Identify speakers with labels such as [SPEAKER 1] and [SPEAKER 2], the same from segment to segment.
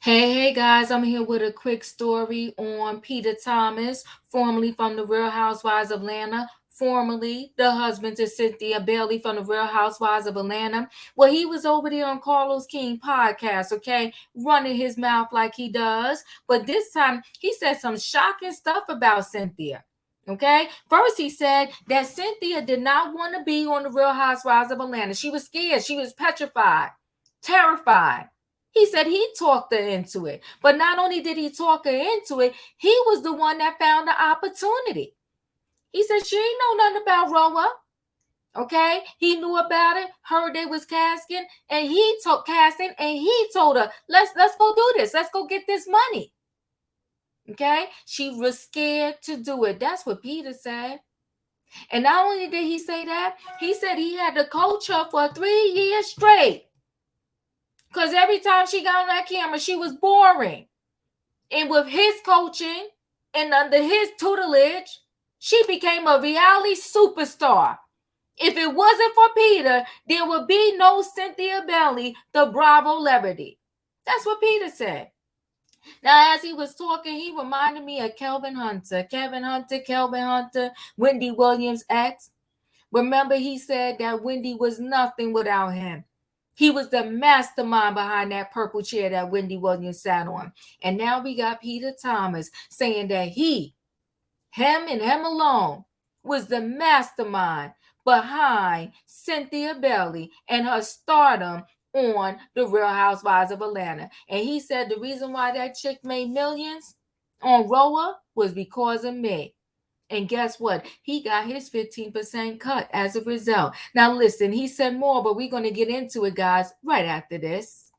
[SPEAKER 1] Hey guys, I'm here with a quick story on Peter Thomas, formerly from the Real Housewives of Atlanta, formerly the husband to Cynthia Bailey from the Real Housewives of Atlanta. Well, he was over there on Carlos King podcast, okay, running his mouth like he does. But this time he said some shocking stuff about Cynthia. Okay, first he said that Cynthia did not want to be on the Real Housewives of Atlanta. She was scared, she was petrified, terrified. He said he talked her into it. But not only did he talk her into it, he was the one that found the opportunity. He said she ain't know nothing about RHOA. Okay, he knew about it, heard they was casting, and he told her, let's go do this. Let's go get this money. Okay, she was scared to do it. That's what Peter said. And not only did he say that, he said he had to coach her for 3 years straight. Because every time she got on that camera, she was boring. And with his coaching and under his tutelage, she became a reality superstar. If it wasn't for Peter, there would be no Cynthia Bailey, the Bravo celebrity. That's what Peter said. Now, as he was talking, he reminded me of Kelvin Hunter, Wendy Williams' ex. Remember, he said that Wendy was nothing without him. He was the mastermind behind that purple chair that Wendy Williams sat on. And now we got Peter Thomas saying that him and him alone, was the mastermind behind Cynthia Bailey and her stardom on the Real Housewives of Atlanta. And he said the reason why that chick made millions on RHOA was because of me. And guess what? He got his 15% cut as a result. Now, listen, he said more, but we're going to get into it, guys, right after this.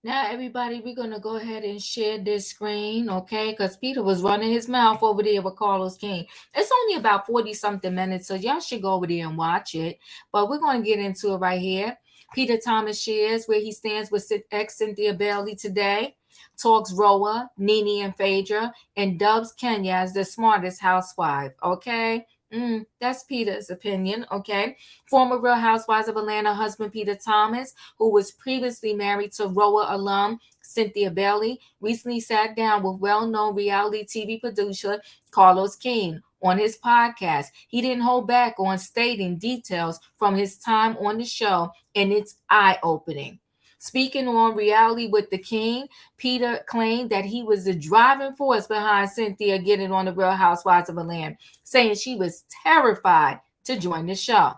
[SPEAKER 1] Now, everybody, we're going to go ahead and share this screen, okay? Because Peter was running his mouth over there with Carlos King. It's only about 40-something minutes, so y'all should go over there and watch it. But we're going to get into it right here. Peter Thomas shares where he stands with ex-Cynthia Bailey today, talks RHOA, Nene and Phaedra, and dubs Kenya as the smartest housewife, okay? That's Peter's opinion, okay? Former Real Housewives of Atlanta husband Peter Thomas, who was previously married to RHOA alum Cynthia Bailey, recently sat down with well-known reality TV producer Carlos King on his podcast. He didn't hold back on stating details from his time on the show, and it's eye-opening. Speaking on Reality with the King, Peter claimed that he was the driving force behind Cynthia getting on the Real Housewives of Atlanta, saying she was terrified to join the show.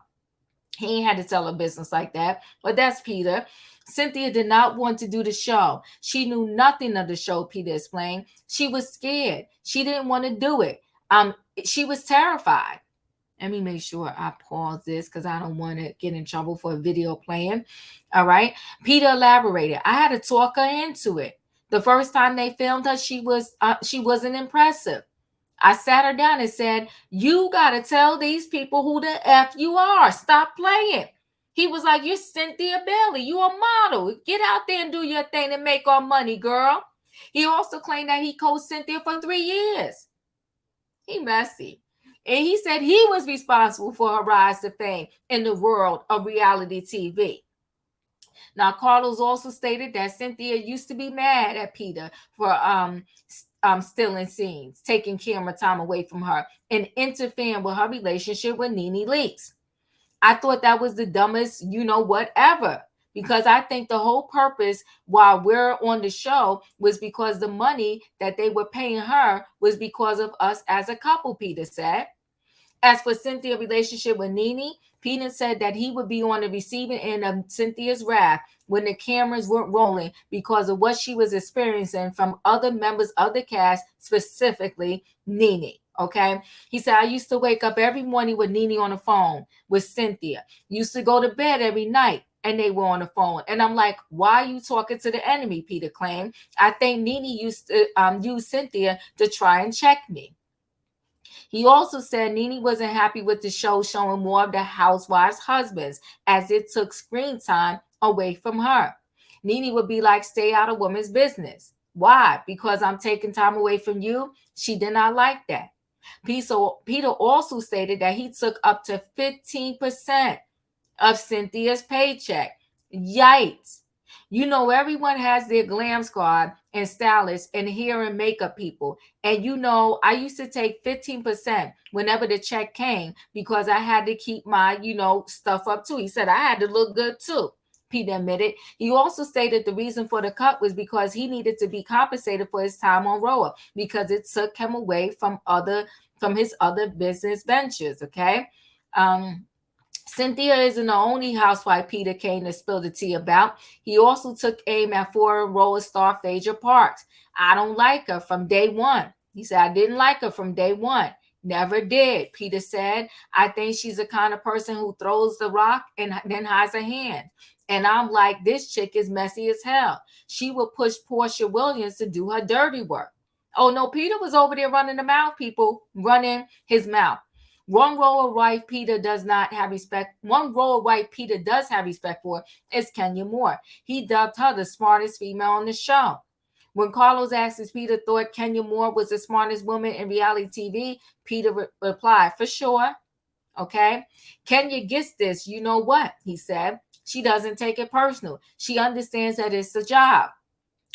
[SPEAKER 1] He ain't had to tell her business like that, but that's Peter. Cynthia did not want to do the show. She knew nothing of the show, Peter explained. She was scared. She didn't want to do it. She was terrified. Let me make sure I pause this because I don't want to get in trouble for a video playing. All right. Peter elaborated. I had to talk her into it. The first time they filmed her, she wasn't impressive. I sat her down and said, you got to tell these people who the F you are. Stop playing. He was like, you're Cynthia Bailey. You a model. Get out there and do your thing and make our money, girl. He also claimed that he coached Cynthia for 3 years. He messy. And he said he was responsible for her rise to fame in the world of reality TV. Now, Carlos also stated that Cynthia used to be mad at Peter for stealing scenes, taking camera time away from her, and interfering with her relationship with Nene Leakes. I thought that was the dumbest, you know what, ever. because I think the whole purpose while we're on the show was because the money that they were paying her was because of us as a couple, Peter said. As for Cynthia's relationship with Nene, Peter said that he would be on the receiving end of Cynthia's wrath when the cameras weren't rolling because of what she was experiencing from other members of the cast, specifically Nene. Okay. He said, I used to wake up every morning with Nene on the phone with Cynthia. Used to go to bed every night and they were on the phone. And I'm like, why are you talking to the enemy? Peter claimed. I think Nene used to use Cynthia to try and check me. He also said Nene wasn't happy with the show showing more of the housewives' husbands as it took screen time away from her. Nene would be like, stay out of women's business. Why? Because I'm taking time away from you? She did not like that. Peter also stated that he took up to 15% of Cynthia's paycheck. Yikes. You know, everyone has their glam squad and stylists and hair and makeup people. And you know, I used to take 15% whenever the check came because I had to keep my, stuff up too. He said I had to look good too. Peter admitted. He also stated the reason for the cut was because he needed to be compensated for his time on RHOA because it took him away from his other business ventures. Okay. Cynthia isn't the only housewife Peter came to spill the tea about. He also took aim at former RHOA star Phaedra Parks. I don't like her from day one. He said, I didn't like her from day one. Never did, Peter said. I think she's the kind of person who throws the rock and then hides her hand. And I'm like, this chick is messy as hell. She will push Portia Williams to do her dirty work. Oh, no, Peter was over there running the mouth, people, running his mouth. One RHOA wife Peter does not have respect. One RHOA wife Peter does have respect for is Kenya Moore. He dubbed her the smartest female on the show. When Carlos asked if Peter thought Kenya Moore was the smartest woman in reality TV, Peter replied, for sure. Okay. Kenya gets this. You know what? He said. She doesn't take it personal. She understands that it's a job.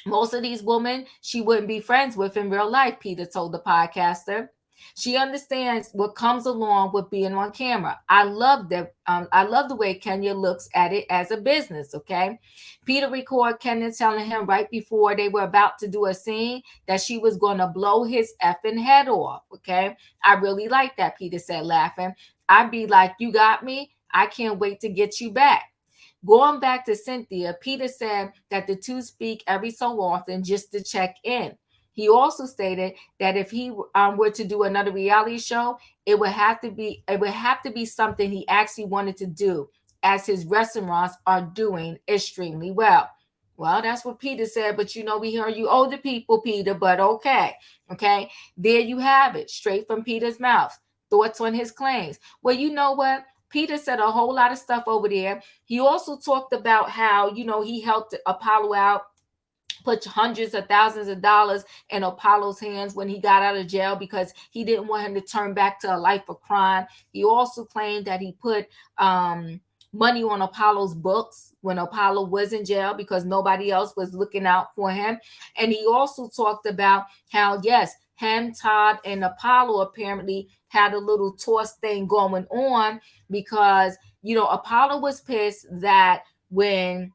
[SPEAKER 1] Most of these women she wouldn't be friends with in real life, Peter told the podcaster. She understands what comes along with being on camera. I love that. I love the way Kenya looks at it as a business. Okay, Peter recorded Kenya telling him right before they were about to do a scene that she was going to blow his effing head off. Okay, I really like that. Peter said, laughing. I'd be like, you got me. I can't wait to get you back. Going back to Cynthia, Peter said that the two speak every so often just to check in. He also stated that if he were to do another reality show, it would have to be something he actually wanted to do, as his restaurants are doing extremely well. Well, that's what Peter said, but we hear you older people, Peter, but okay. There you have it, straight from Peter's mouth. Thoughts on his claims. Well, you know what? Peter said a whole lot of stuff over there. He also talked about how, he helped Apollo out, put hundreds of thousands of dollars in Apollo's hands when he got out of jail because he didn't want him to turn back to a life of crime. He also claimed that he put money on Apollo's books when Apollo was in jail because nobody else was looking out for him. And he also talked about how, yes, him, Todd, and Apollo apparently had a little toss thing going on because, Apollo was pissed that when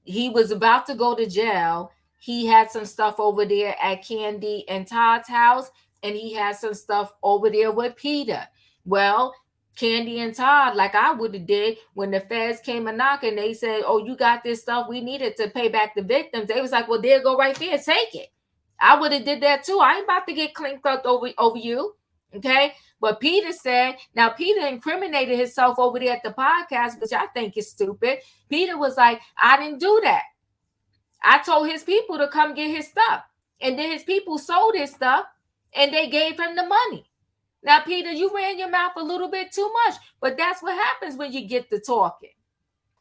[SPEAKER 1] he was about to go to jail, he had some stuff over there at Candy and Todd's house, and he had some stuff over there with Peter. Well, Candy and Todd, like I would have did when the feds came a knocking, they said, oh, you got this stuff we needed to pay back the victims. They was like, well, there, go right there, take it. I would have did that too. I ain't about to get clinked up over you. Okay. But Peter said, now Peter incriminated himself over there at the podcast, which I think is stupid. Peter was like, I didn't do that. I told his people to come get his stuff. And then his people sold his stuff and they gave him the money. Now, Peter, you ran your mouth a little bit too much, but that's what happens when you get to talking.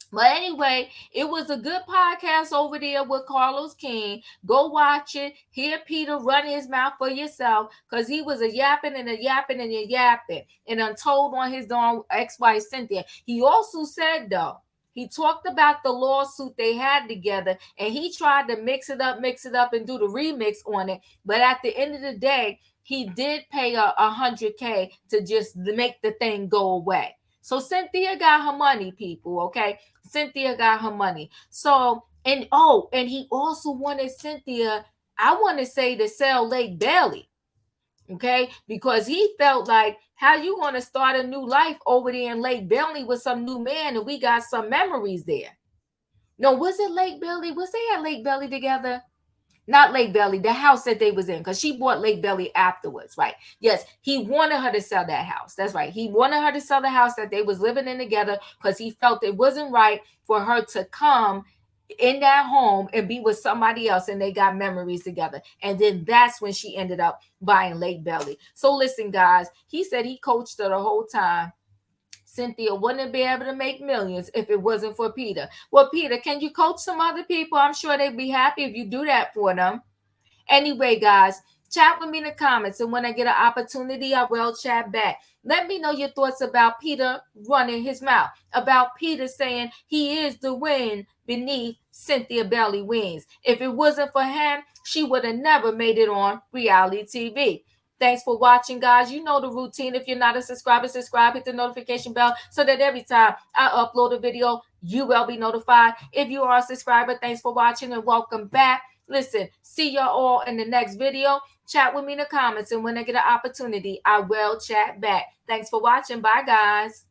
[SPEAKER 1] But anyway, it was a good podcast over there with Carlos King. Go watch it. Hear Peter run his mouth for yourself because he was a yapping and a yapping and a yapping and untold on his own ex-wife, Cynthia. He also said, though, he talked about the lawsuit they had together and he tried to mix it up and do the remix on it. But at the end of the day, he did pay $100K to just make the thing go away. So Cynthia got her money, people, okay? Cynthia got her money. So, and he also wanted Cynthia, I want to say, to sell Lake Bailey. Okay, because he felt like, how you going to start a new life over there in Lake Bailey with some new man, and we got some memories there. No, was it Lake Bailey? Was they at Lake Bailey together? Not Lake Bailey, the house that they was in, because she bought Lake Bailey afterwards, right? Yes, he wanted her to sell that house. That's right. He wanted her to sell the house that they was living in together, because he felt it wasn't right for her to come in that home and be with somebody else, and they got memories together. And then that's when she ended up buying Lake Bailey. So listen, guys, he said he coached her the whole time. Cynthia wouldn't be able to make millions if it wasn't for Peter. Well, Peter, can you coach some other people? I'm sure they'd be happy if you do that for them. Anyway, guys, chat with me in the comments, and when I get an opportunity, I will chat back. Let me know your thoughts about Peter running his mouth, about Peter saying he is the wind beneath Cynthia Bailey wings. If it wasn't for him, she would have never made it on reality TV. Thanks for watching, guys. You know the routine. If you're not a subscriber, subscribe, hit the notification bell so that every time I upload a video, you will be notified. If you are a subscriber, thanks for watching and welcome back. Listen, see y'all all in the next video. Chat with me in the comments, and when I get an opportunity, I will chat back. Thanks for watching. Bye, guys.